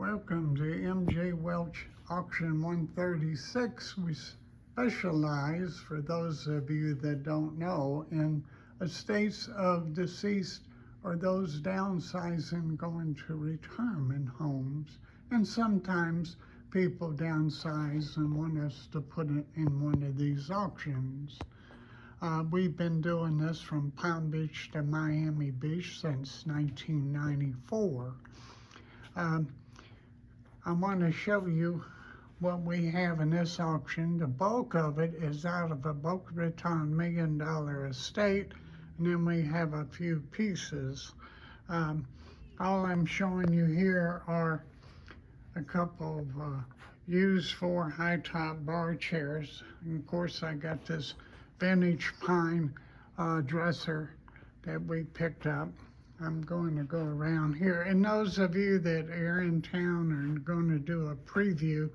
Welcome to MJ Welch Auction 136. We specialize, for those of you that don't know, in estates of deceased or those downsizing going to retirement homes. And sometimes people downsize and want us to put it in one of these auctions. We've been doing this from Palm Beach to Miami Beach since 1994. I want to show you what we have in this auction. The bulk of it is out of a Boca Raton $1 million estate, and then we have a few pieces. All I'm showing you here are a couple of used for high-top bar chairs. And of course, I got this vintage pine dresser that we picked up. I'm going to go around here. And those of you that are in town and are going to do a preview,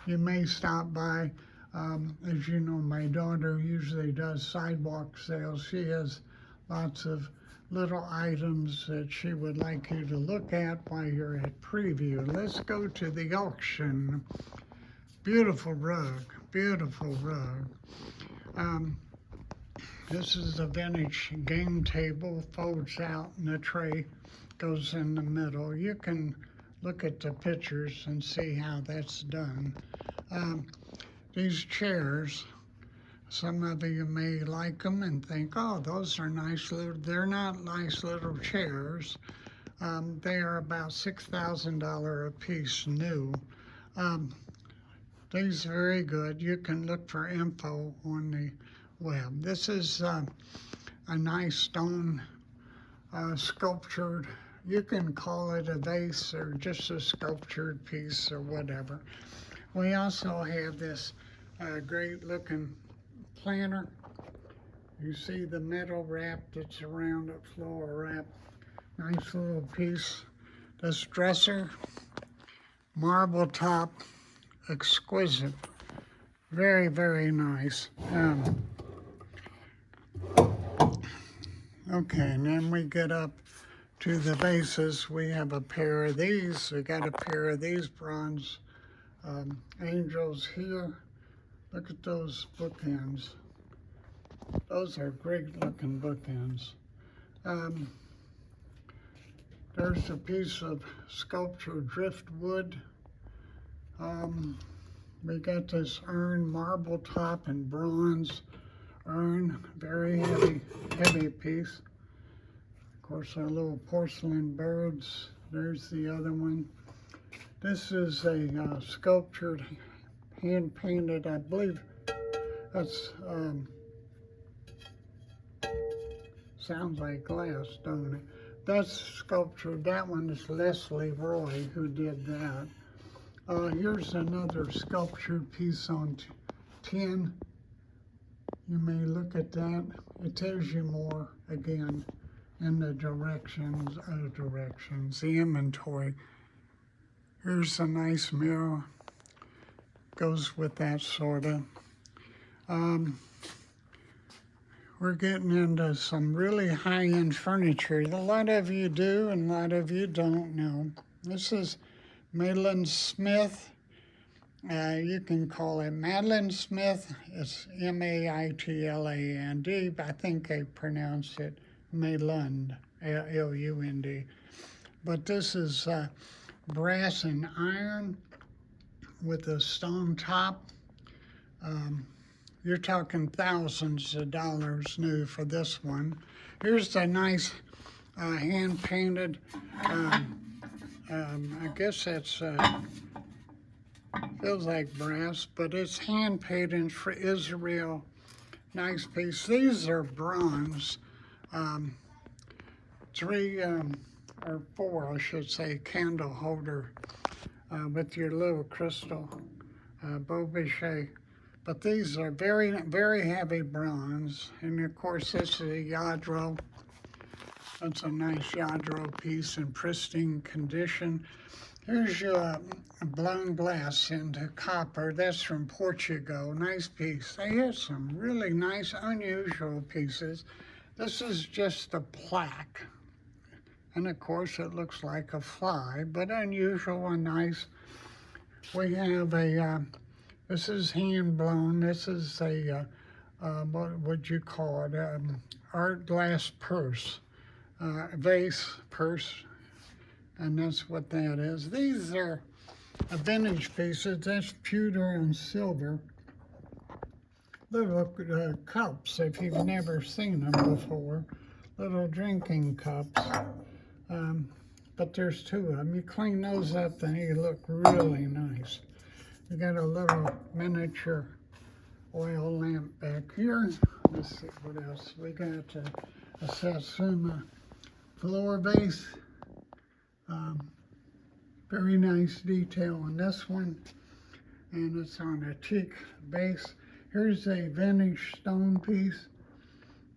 you may stop by. As you know, my daughter usually does sidewalk sales. She has lots of little items that she would like you to look at while you're at preview. Let's go to the auction. Beautiful rug, beautiful rug. This is a vintage game table, folds out and the tray goes in the middle. You can look at the pictures and see how that's done. These chairs, some of you may like them and think, oh, those are nice little, they're not nice little chairs. They are about $6,000 a piece new. These are very good. You can look for info on the web. This is a nice stone sculptured, you can call it a vase or just a sculptured piece or whatever. We also have this great looking planner. You see the metal wrap that's around it, floral wrap. Nice little piece. This dresser, marble top, exquisite. Very, very nice. Okay, and then we get up to the vases. We have a pair of these. We got a pair of these bronze angels here. Look at those bookends. Those are great looking bookends. There's a piece of sculptured driftwood. We got this urn, marble top and bronze urn, very heavy piece. Of course, our little porcelain birds. There's the other one. This is a sculptured, hand-painted, I believe that's, sounds like glass, don't it? That's sculptured. That one is Lesley Roy who did that. Here's another sculptured piece on tin. You may look at that. It tells you more, again, in the directions, the inventory. Here's a nice mirror. Goes with that, sort of. We're getting into some really high-end furniture. A lot of you do, and a lot of you don't know. This is Maitland-Smith. You can call it Maitland-Smith. It's M-A-I-T-L-A-N-D, but I think they pronounce it Maitland, L-U-N-D. But this is brass and iron with a stone top. You're talking thousands of dollars new for this one. Here's the nice hand-painted, I guess that's feels like brass, but it's hand painted for Israel. Nice piece. These are bronze. 3 or 4, I should say, candle holder with your little crystal Beaubichet. But these are very, very heavy bronze. And of course, this is a Yadro. That's a nice Yadro piece in pristine condition. Here's your blown glass into copper. That's from Portugal. Nice piece. They have some really nice, unusual pieces. This is just a plaque. And of course it looks like a fly, but unusual and nice. We have a, this is hand blown. This is a, what would you call it? Art glass purse, vase purse. And that's what that is. These are vintage pieces. That's pewter and silver. Little cups, if you've never seen them before. Little drinking cups. But there's two of them. You clean those up, and they look really nice. You got a little miniature oil lamp back here. Let's see what else. We got a Satsuma floor vase. Very nice detail on this one, and it's on a teak base. Here's a vintage stone piece,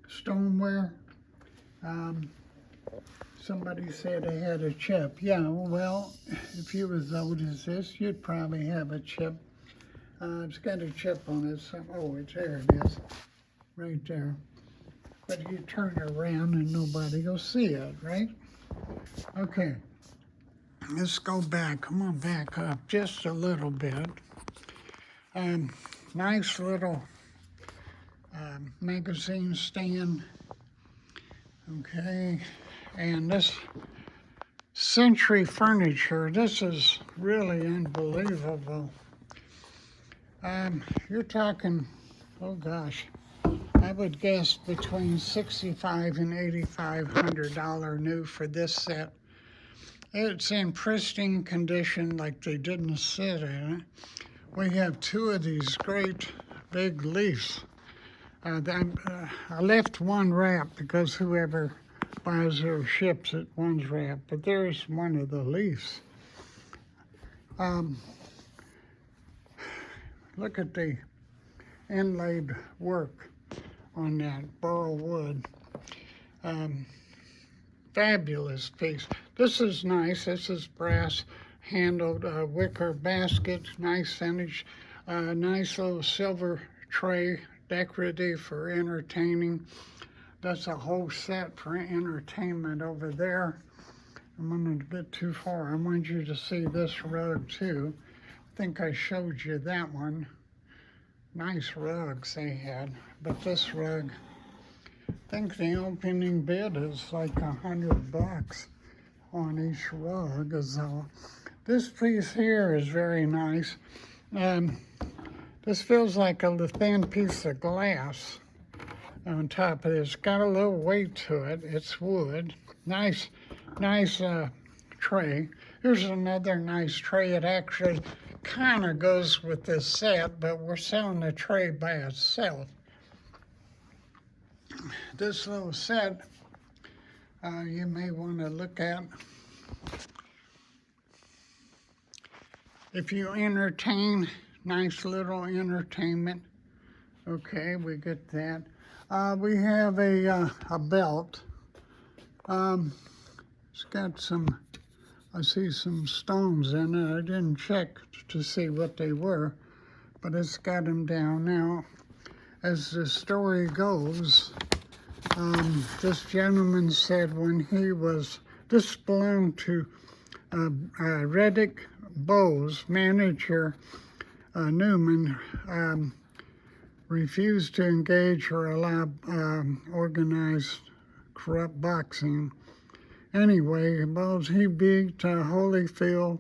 stoneware. Somebody said it had a chip. Yeah, well, if you was old as this, you'd probably have a chip. It's got a chip on it. Oh, there it is, right there. But you turn it around and nobody will see it, right? Okay. Let's go back. Come on, back up just a little bit. Nice little magazine stand. Okay, and this Century Furniture. This is really unbelievable. You're talking, oh gosh, I would guess between $6,500 and $8,500 new for this set. It's in pristine condition, like they didn't sit in it. We have two of these great big leaves. I left one wrap because whoever buys or ships it, one's wrapped. But there's one of the leaves. Look at the inlaid work on that burl wood. Fabulous piece. This is nice. This is brass handled wicker basket, nice vintage, nice little silver tray, decorative for entertaining. That's a whole set for entertainment over there. I'm going to get too far. I want you to see this rug too. I think I showed you that one. Nice rugs they had, but this rug, I think the opening bid is like $100 on each rug. So this piece here is very nice. This feels like a thin piece of glass on top of this. Got a little weight to it. It's wood. Nice tray. Here's another nice tray. It actually kind of goes with this set, but we're selling the tray by itself. This little set you may want to look at. If you entertain, nice little entertainment. Okay, we get that. We have a belt. It's got some, I see some stones in it. I didn't check to see what they were, but it's got them down. Now, as the story goes, this gentleman said when he was, this belonged to Reddick Bowes, manager Newman, refused to engage or allow organized corrupt boxing. Anyway, Bowes, he beat Holyfield.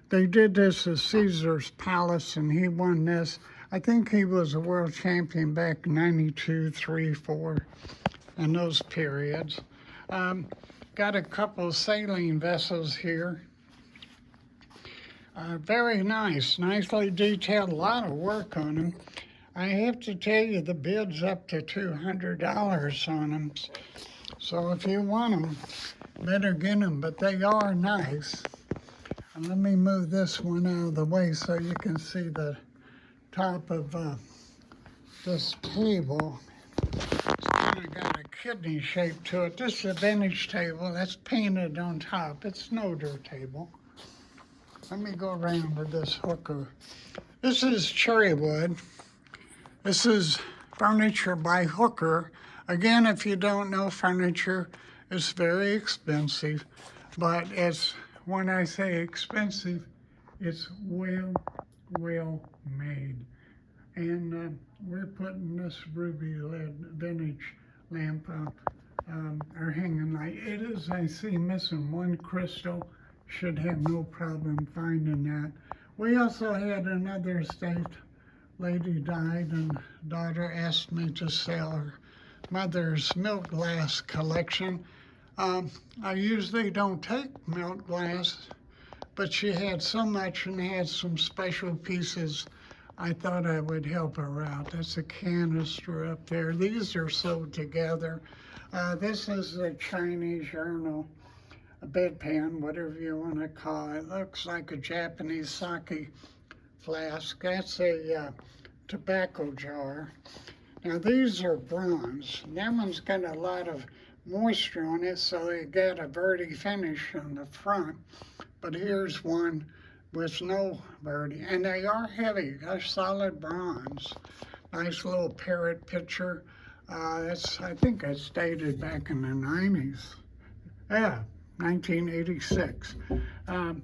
They did this at Caesar's Palace, and he won this. I think he was a world champion back in 92, 3, 4, and those periods. Got a couple sailing vessels here. Very nice, nicely detailed, a lot of work on them. I have to tell you, the bid's up to $200 on them. So if you want them, better get them, but they are nice. And let me move this one out of the way so you can see the top of this table. It's kind of got a kidney shape to it. This is a vintage table that's painted on top. It's no dirt table. Let me go around with this hooker. This is Cherrywood. This is furniture by Hooker. Again, if you don't know furniture, It's very expensive, but it's, when I say expensive, it's well made. And we're putting this ruby lead vintage lamp up, our hanging light. It is, I see, missing one crystal. Should have no problem finding that. We also had another estate. Lady died and daughter asked me to sell her mother's milk glass collection. I usually don't take milk glass, but she had so much and had some special pieces. I thought I would help her out. That's a canister up there. These are sewed together. This is a Chinese urinal, a bedpan, whatever you want to call it. Looks like a Japanese sake flask. That's a tobacco jar. Now these are bronze. That one's got a lot of moisture on it, so it got a verde finish on the front. But here's one with no verde, and they are heavy. They're solid bronze. Nice little parrot picture. I think it's dated back in the 90s. Yeah, 1986. But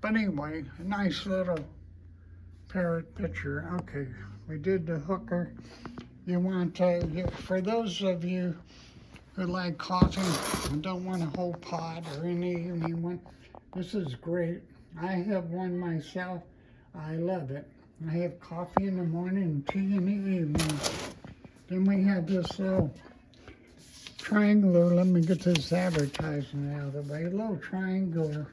anyway, a nice little parrot picture. Okay, we did the hooker. You want for those of you who like coffee and don't want a whole pot or any evening one, this is great. I have one myself. I love it. I have coffee in the morning and tea in the evening. Then we have this little triangular, let me get this advertising out of the way, a little triangular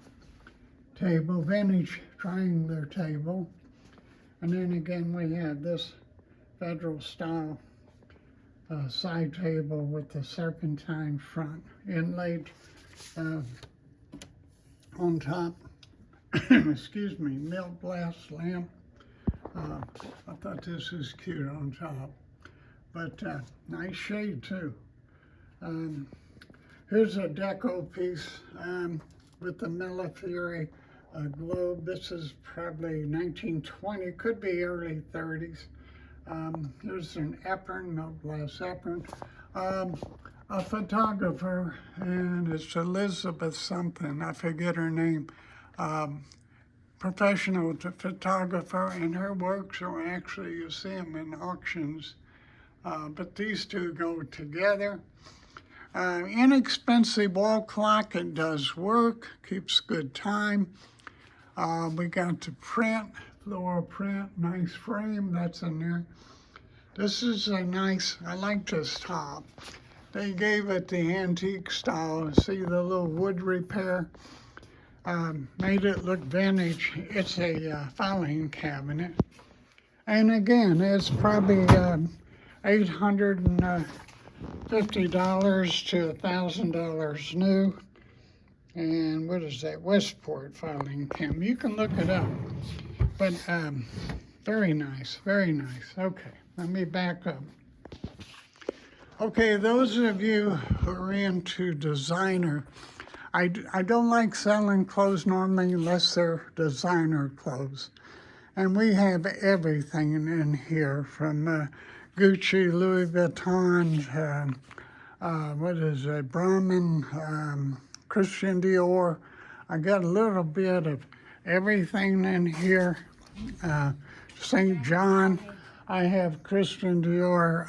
table, vintage triangular table. And then again we have this federal style side table with the serpentine front inlaid on top. Excuse me, milk glass lamp. I thought this was cute on top, but nice shade too. Here's a deco piece with the Millefiori globe. This is probably 1920, could be early 30s. There's an apron, milk glass apron. A photographer, and it's Elizabeth something, I forget her name. Professional photographer, and her works are actually, you see them in auctions, but these two go together. Inexpensive wall clock, it does work, keeps good time. We got the print, floral print, nice frame, that's in there. This is a nice, I like this top. They gave it the antique style. See the little wood repair? Made it look vintage. It's a filing cabinet. And again, it's probably $850 to $1,000 new. And what is that? Westport filing cabinet. You can look it up. But very nice, very nice. Okay, let me back up. Okay, those of you who are into designer, I don't like selling clothes normally unless they're designer clothes. And we have everything in here from Gucci, Louis Vuitton, what is it, Brahmin, Christian Dior. I got a little bit of everything in here. St. John, I have Christian Dior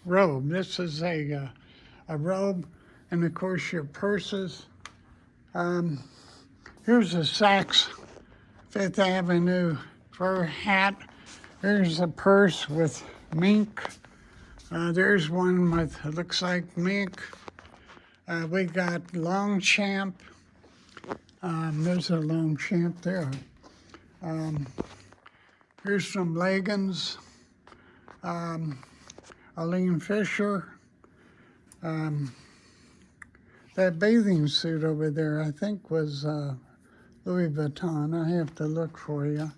robe. This is a robe. And of course your purses. Here's a Saks Fifth Avenue fur hat. Here's a purse with mink. There's one with, it looks like mink. We got Longchamp. There's a Longchamp there. Here's some leggings. Aline Fisher. That bathing suit over there, I think, was Louis Vuitton. I have to look for you.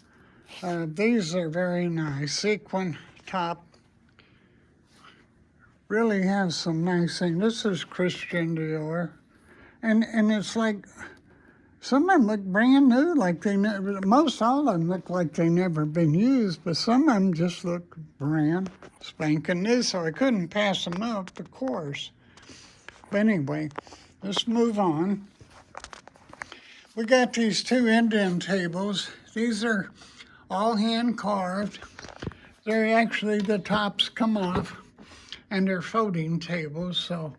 These are very nice. Sequin top. Really has some nice things. This is Christian Dior. And it's like, some of them look brand new, like they never, most all of them look like they never been used, but some of them just look brand spanking new, so I couldn't pass them up, of course. But anyway, let's move on. We got these two Indian tables. These are all hand carved. They're actually, the tops come off, and they're folding tables, so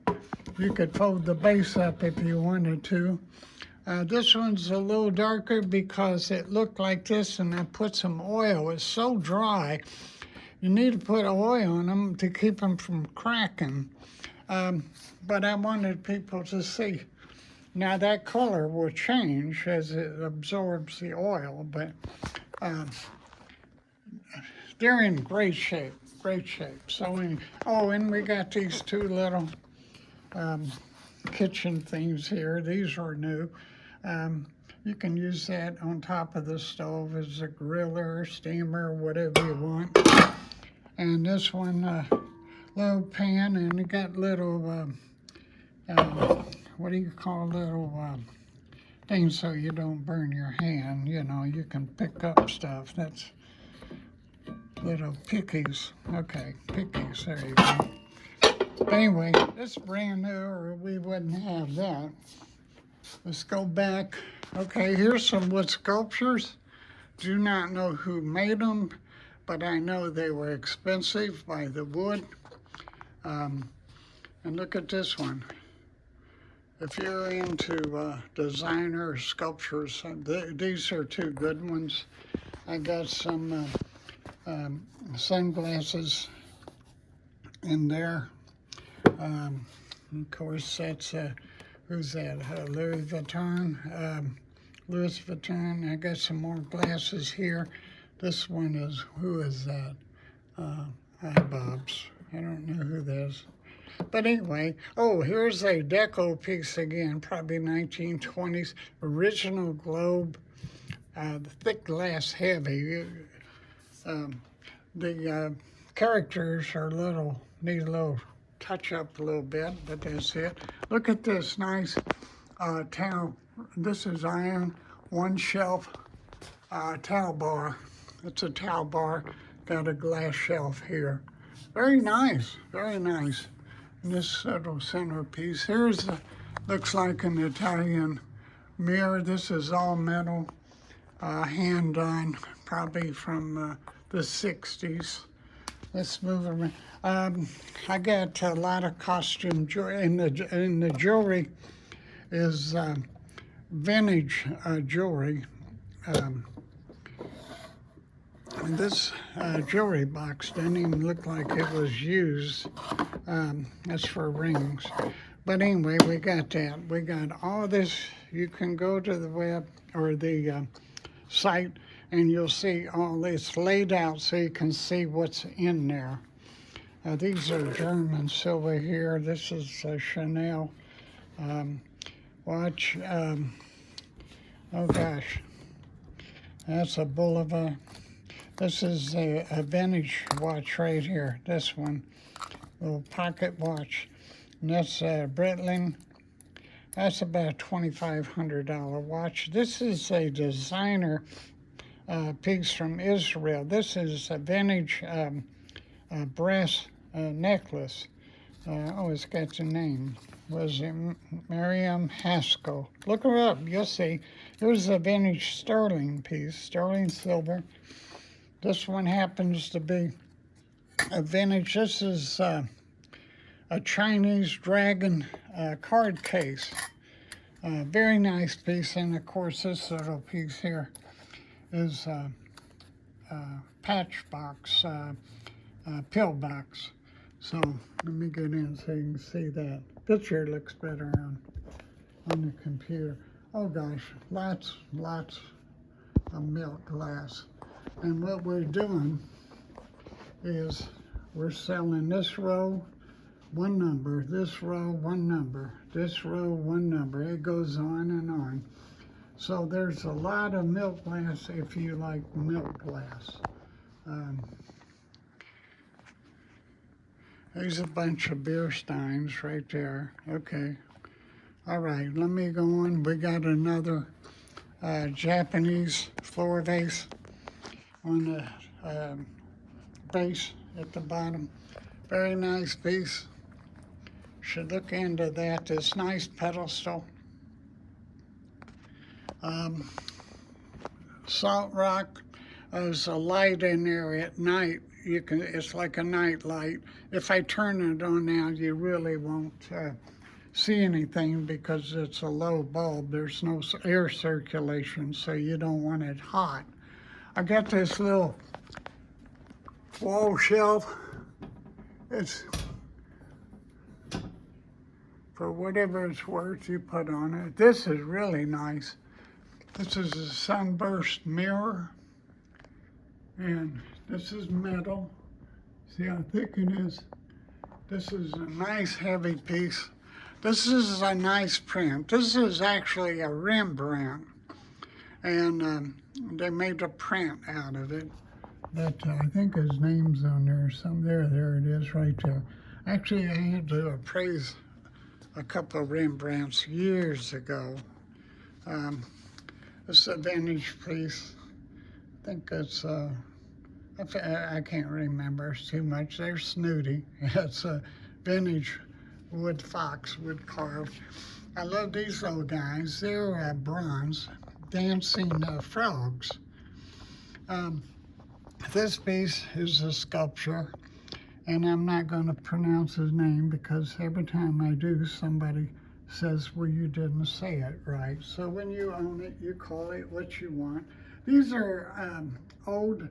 you could fold the base up if you wanted to. This one's a little darker because it looked like this, and I put some oil. It's so dry. You need to put oil on them to keep them from cracking. But I wanted people to see. Now that color will change as it absorbs the oil, but they're in great shape, great shape. So, and we got these two little kitchen things here. These are new. You can use that on top of the stove as a griller, steamer, whatever you want. And this one, little pan, and it got little, what do you call little things so you don't burn your hand. You know, you can pick up stuff. That's little pickies. Okay, pickies, there you go. But anyway, this is brand new, or we wouldn't have that. Let's go back. Okay, here's some wood sculptures. Do not know who made them, but I know they were expensive by the wood. And look at this one. If you're into designer sculptures, these are two good ones. I got some sunglasses in there. Of course, that's, who's that? Louis Vuitton. Louis Vuitton. I got some more glasses here. This one is, who is that? iBobs. I don't know who that is. But anyway, oh, here's a deco piece again, probably 1920s. Original globe, thick glass, heavy. The characters are need a little touch up a little bit, but that's it. Look at this nice towel. This is iron, one shelf towel bar. It's a towel bar, got a glass shelf here. Very nice, very nice. And this little centerpiece. Here's looks like an Italian mirror. This is all metal, hand done, probably from the 60s. Let's move around. I got a lot of costume jewelry, and the jewelry is vintage jewelry. And this jewelry box didn't even look like it was used. That's for rings. But anyway, we got that. We got all this. You can go to the web or the site, and you'll see all this laid out so you can see what's in there. These are German silver here. This is a Chanel watch. Oh gosh, that's a Boulevard. This is a vintage watch right here. This one, little pocket watch. And that's Breitling. That's about a $2,500 watch. This is a designer piece from Israel. This is a vintage brass necklace. Oh, it's got the name. Was it Miriam Haskell? Look her up, you'll see. Here's a vintage sterling piece, sterling silver. This one happens to be a vintage. This is a Chinese dragon card case. Very nice piece. And of course, this little piece here is patch box, pill box. So let me get in so you can see that. Picture looks better on the computer. Oh gosh, lots of milk glass. And what we're doing is we're selling this row, one number, this row, one number, this row, one number. It goes on and on. So there's a lot of milk glass if you like milk glass. There's a bunch of beer steins right there. Okay. All right, let me go on. We got another Japanese floor vase on the base at the bottom. Very nice piece. Should look into that. This nice pedestal. Salt rock. There's a light in there at night. It's like a night light. If I turn it on now, you really won't see anything because it's a low bulb. There's no air circulation, so you don't want it hot. I got this little wall shelf. It's for whatever it's worth you put on it. This is really nice. This is a sunburst mirror, and this is metal. See how thick it is? This is a nice heavy piece. This is a nice print. This is actually a Rembrandt, and they made a print out of it. But I think his name's on there. There it is right there. Actually, I had to appraise a couple of Rembrandts years ago. This is a vintage piece. I think it's, I can't remember too much. They're snooty. It's a vintage wood fox, wood carved. I love these little guys. They're bronze, dancing frogs. This piece is a sculpture, and I'm not going to pronounce his name because every time I do, somebody says, well, you didn't say it right. So when you own it, you call it what you want. These are old,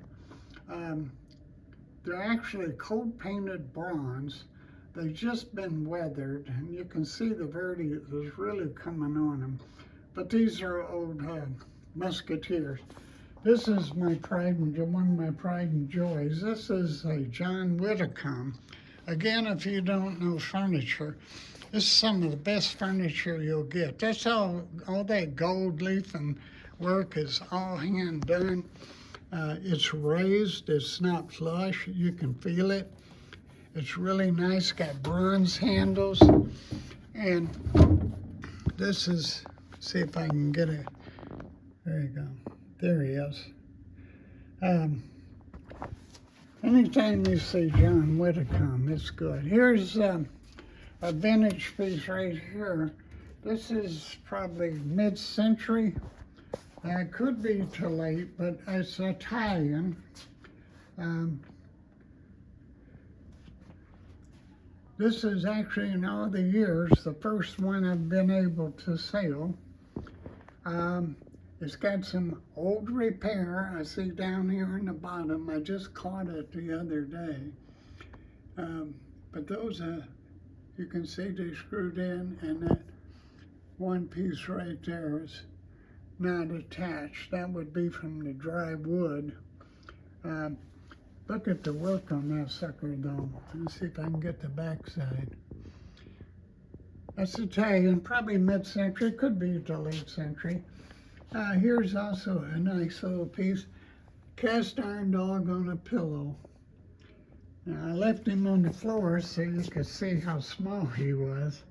they're actually cold painted bronze. They've just been weathered, and you can see the verde is really coming on them. But these are old musketeers. This is my one of my pride and joys. This is a John Widdicomb. Again, if you don't know furniture, this is some of the best furniture you'll get. That's all that gold leaf and work is all hand done. It's raised, it's not flush, you can feel it. It's really nice, got bronze handles. And this is, see if I can get it. There you go. There he is. Anytime you see John Widdicomb, it's good. Here's a vintage piece right here. This is probably mid-century. It could be too late, but it's Italian. This is actually, in all the years, the first one I've been able to sell. It's got some old repair. I see down here in the bottom. I just caught it the other day. But those, you can see they screwed in, and that one piece right there is not attached. That would be from the dry wood. Look at the work on that sucker though. Let's see if I can get the back side. That's Italian, probably mid-century, could be the late century. Here's also a nice little piece. Cast iron dog on a pillow. Now, I left him on the floor so you could see how small he was.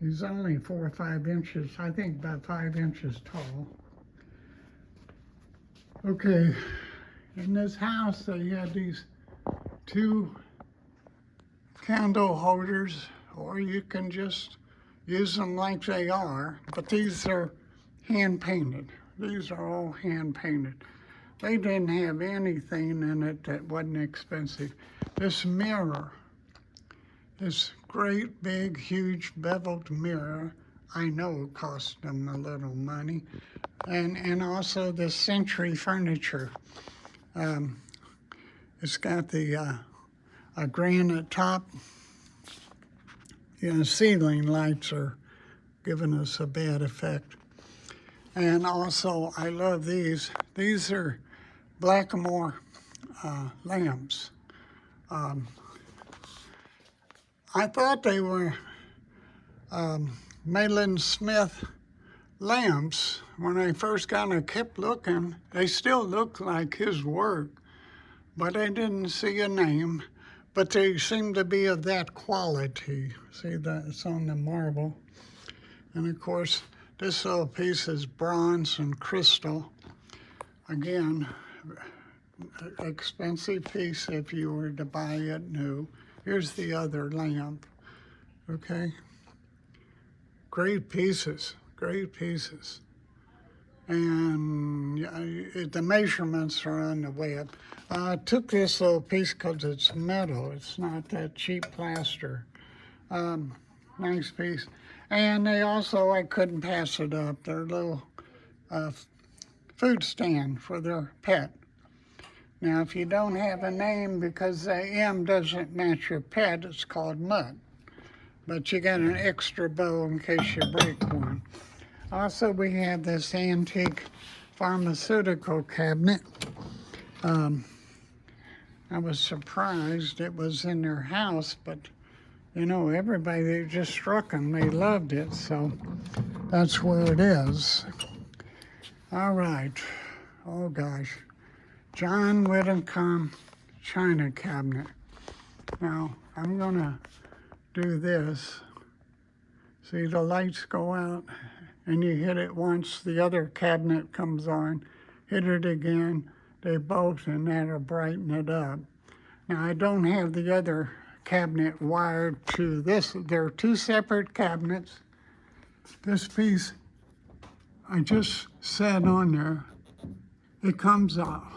He's only 4 or 5 inches, I think about 5 inches tall. Okay, in this house they had these 2 candle holders, or you can just use them like they are, but these are hand painted. These are all hand painted. They didn't have anything in it that wasn't expensive. This mirror, this great big huge beveled mirror, I know cost them a little money. And also the Century furniture. It's got the a granite top. You know, ceiling lights are giving us a bad effect. And also, I love these. These are Blackamoor lamps. I thought they were Maitland-Smith lamps. When I first got them, I kept looking. They still look like his work, but I didn't see a name. But they seem to be of that quality. See that it's on the marble. And of course, this little piece is bronze and crystal. Again, expensive piece if you were to buy it new. Here's the other lamp. Okay. Great pieces, great pieces. And yeah, the measurements are on the web. I took this little piece because it's metal. It's not that cheap plaster. Nice piece. And they also, I couldn't pass it up. They're a little food stand for their pet. Now, if you don't have a name because the M doesn't match your pet, it's called Mutt. But you got an extra bow in case you break one. Also, we have this antique pharmaceutical cabinet. I was surprised it was in their house, but you know, everybody that just struck them, they loved it, so that's where it is. All right. Oh gosh. John Widdicomb china cabinet. Now, I'm gonna do this. See, the lights go out and you hit it once, the other cabinet comes on, hit it again, they both, and that'll brighten it up. Now, I don't have the other cabinet wired to this. There are two separate cabinets. This piece, I just set on there, it comes off.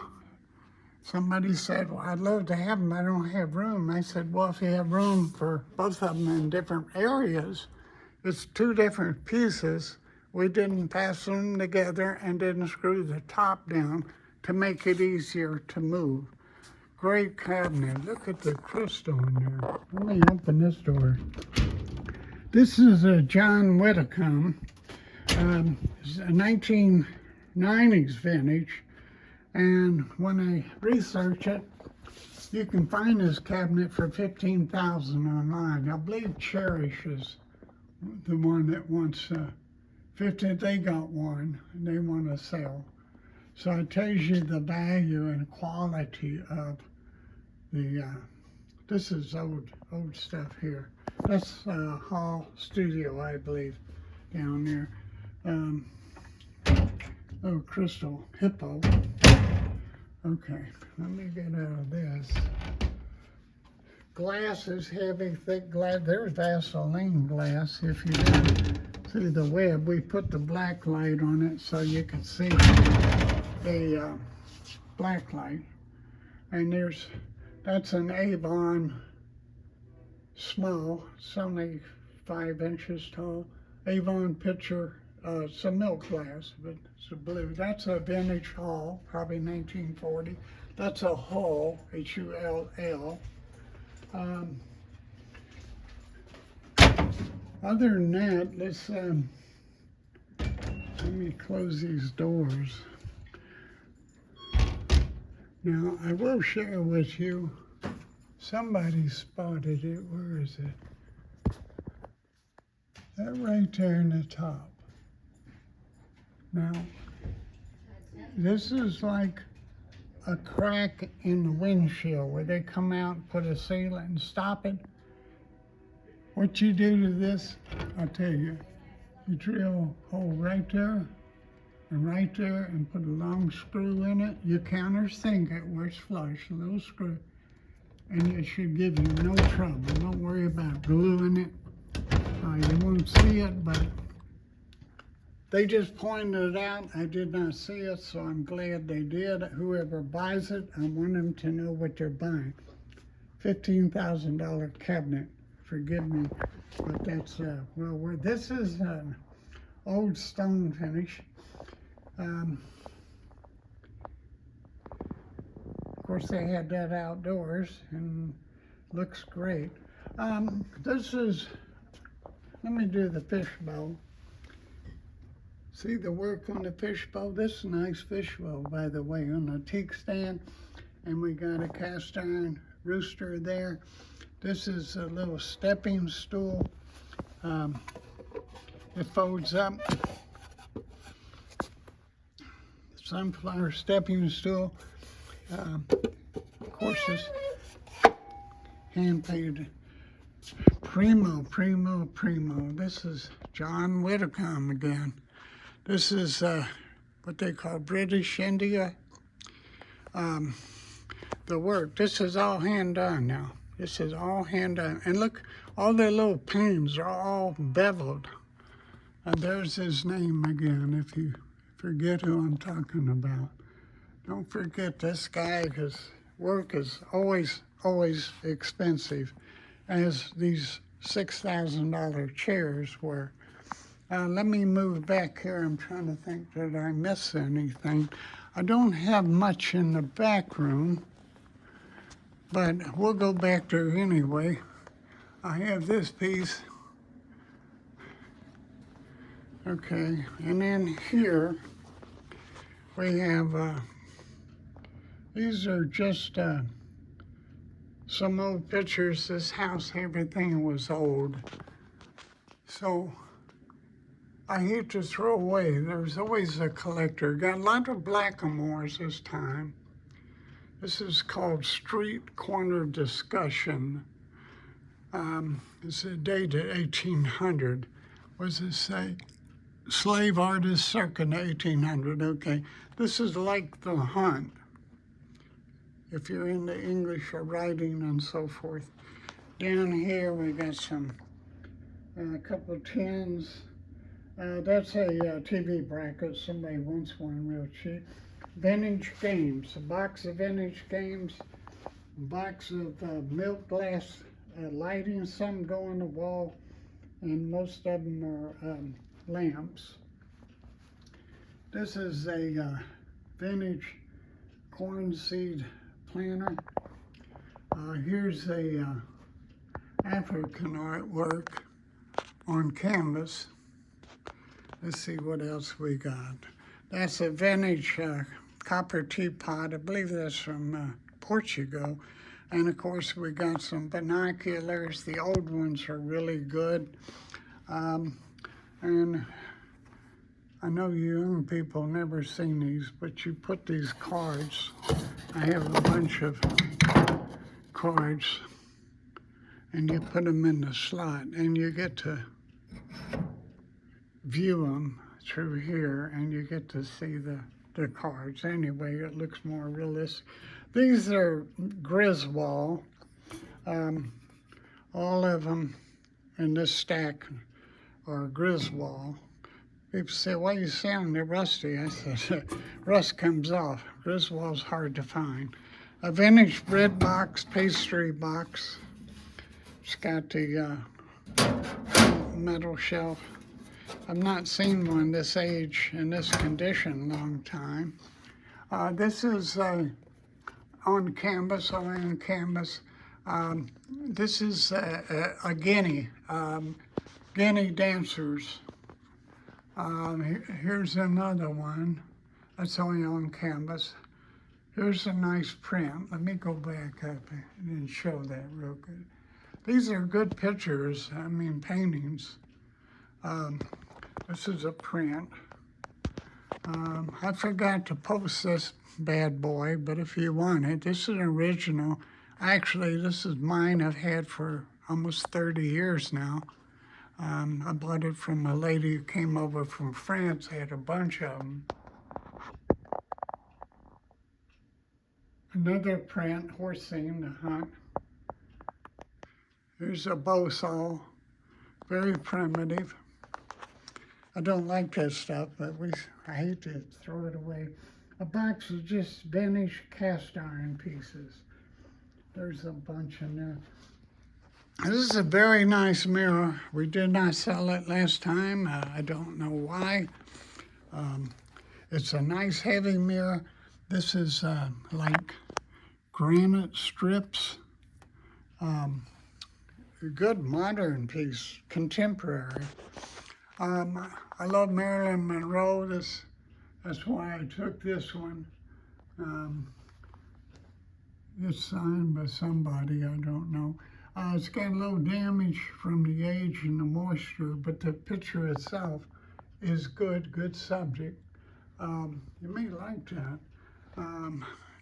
Somebody said, well, I'd love to have them, I don't have room. I said, well, if you have room for both of them in different areas, it's two different pieces. We didn't fasten them together and didn't screw the top down to make it easier to move. Great cabinet. Look at the crystal in there. Let me open this door. This is a John Widdicomb. It's a 1990s vintage. And when I research it, you can find this cabinet for $15,000 online. I believe Cherish is the one that wants 50. They got one and they want to sell. So it tells you the value and quality of the, this is old stuff here. That's Hall Studio, I believe, down there. Oh, Crystal Hippo. Okay, let me get out of this. Glass is heavy, thick glass. There's Vaseline glass. If you didn't see the web, we put the black light on it so you can see the black light. And that's an Avon small. It's only 5 inches tall. Avon pitcher. It's a milk glass, but it's a blue. That's a vintage Hall, probably 1940. That's a Hull, H-U-L-L. Other than that, let's let me close these doors. Now, I will share with you, somebody spotted it. Where is it? That right there in the top. Now, this is like a crack in the windshield where they come out and put a sealant and stop it. What you do to this, I'll tell you, you drill a hole right there and put a long screw in it. You countersink it where it's flush, a little screw, and it should give you no trouble. Don't worry about gluing it. You won't see it, but they just pointed it out. I did not see it, so I'm glad they did. Whoever buys it, I want them to know what they're buying. $15,000 cabinet. Forgive me, but that's, this is an old stone finish. Of course, they had that outdoors and looks great. This is, let me do the fishbowl. See the work on the fishbowl? This is a nice fishbowl, by the way, on a teak stand. And we got a cast iron rooster there. This is a little stepping stool. It folds up. Sunflower stepping stool. Of course, it's hand-painted. Primo. This is John Widdicomb again. This is what they call British India. The work, this is all hand done now. This is all hand done. And look All the little panes are all beveled. And there's his name again, if you forget who I'm talking about. Don't forget this guy, because work is always expensive, as these $6,000 chairs were. Let me move back here. I'm trying to think, did I miss anything? I don't have much in the back room, but we'll go back there anyway. I have this piece. Okay, and then here we have, these are just some old pictures. This house, everything was old. So I hate to throw away. There's always a collector. Got a lot of blackamoors this time. This is called Street Corner Discussion. It's dated 1800. What does it say? Slave artist circa 1800. Okay, this is like The Hunt, if you're into English or writing and so forth. Down here we got some, a couple tins. That's a TV bracket. Somebody wants one real cheap. Vintage games, a box of vintage games, a box of milk glass lighting. Some go on the wall, and most of them are lamps. This is a vintage corn seed planter. Here's a African artwork on canvas. Let's see what else we got. That's a vintage copper teapot. I believe that's from Portugal. And of course we got some binoculars. The old ones are really good. And I know you young people never seen these, but you put these cards. I have a bunch of cards, and you put them in the slot, and you get to view them through here, and you get to see the cards. Anyway, it looks more realistic. These are Griswold. All of them in this stack are Griswold. People say, why are you saying they're rusty? I said, rust comes off. Griswold's hard to find. A vintage bread box, pastry box. It's got the metal shelf. I've not seen one this age in this condition long time. This is on canvas, on canvas. This is a guinea, guinea dancers. Here's another one. That's only on canvas. Here's a nice print. Let me go back up and show that real good. These are good pictures, I mean paintings. This is a print. I forgot to post this bad boy, but if you want it, this is an original. Actually, this is mine I've had for almost 30 years now. I bought it from a lady who came over from France. I had a bunch of them. Another print, horsing, the hunt. Here's a bow saw, very primitive. I don't like that stuff, but I hate to throw it away. A box of just vintage cast iron pieces. There's a bunch in there. This is a very nice mirror. We did not sell it last time. I don't know why. It's a nice heavy mirror. This is like granite strips. A good modern piece, contemporary. I love Marilyn Monroe. That's why I took this one. It's signed by somebody, I don't know. It's got a little damage from the age and the moisture, but the picture itself is good subject. You may like that.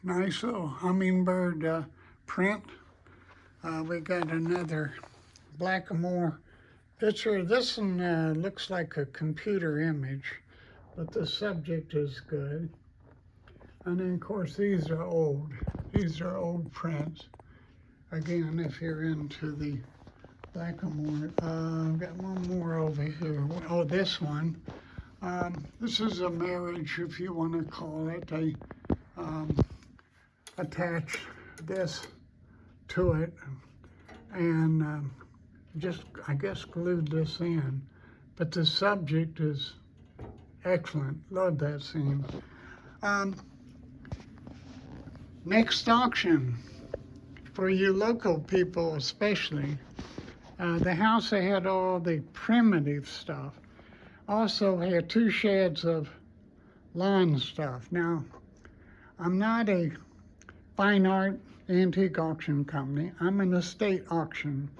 Nice little hummingbird print. We got another blackamoor picture. This one looks like a computer image, but the subject is good. And then, of course, these are old. These are old prints. Again, if you're into the Blackamoor. I've got one more over here. Oh, this one. This is a marriage, if you want to call it. I attach this to it and just, I guess, glued this in. But the subject is excellent. Love that scene. Next auction, for you local people especially, the house that had all the primitive stuff also had 2 sheds of lawn stuff. Now, I'm not a fine art antique auction company. I'm an estate auction.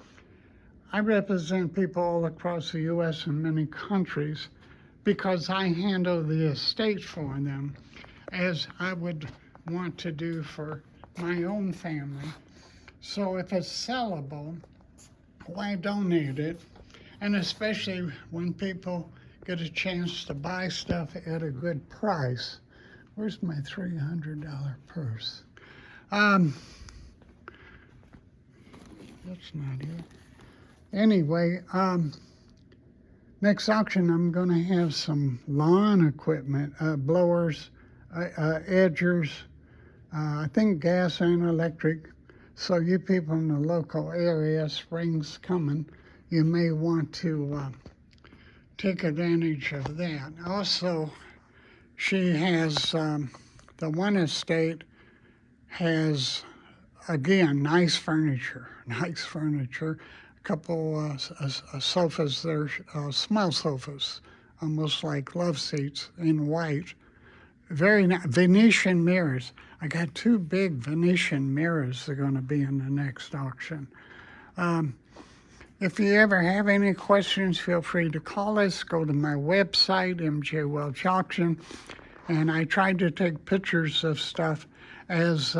I represent people all across the U.S. and many countries because I handle the estate for them as I would want to do for my own family. So if it's sellable, why donate it? And especially when people get a chance to buy stuff at a good price. Where's my $300 purse? That's not it. Anyway, next auction I'm going to have some lawn equipment, blowers, edgers, I think gas and electric. So you people in the local area, spring's coming, you may want to take advantage of that. Also, she has, the one estate has, again, nice furniture. A couple sofas there, small sofas, almost like love seats in white. Very nice. Venetian mirrors. I got 2 big Venetian mirrors that are going to be in the next auction. If you ever have any questions, feel free to call us. Go to my website, MJ Welch Auction, and I try to take pictures of stuff as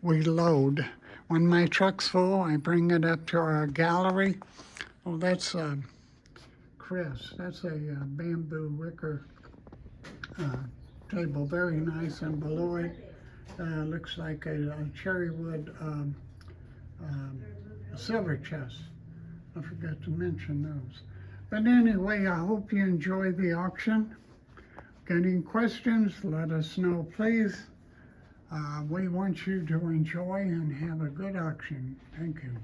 we load. When my truck's full, I bring it up to our gallery. Oh, that's Kreiss. That's a bamboo wicker table, very nice, and below it looks like a Cherrywood silver chest. I forgot to mention those. But anyway, I hope you enjoy the auction. Got any questions, let us know, please. We want you to enjoy and have a good auction. Thank you.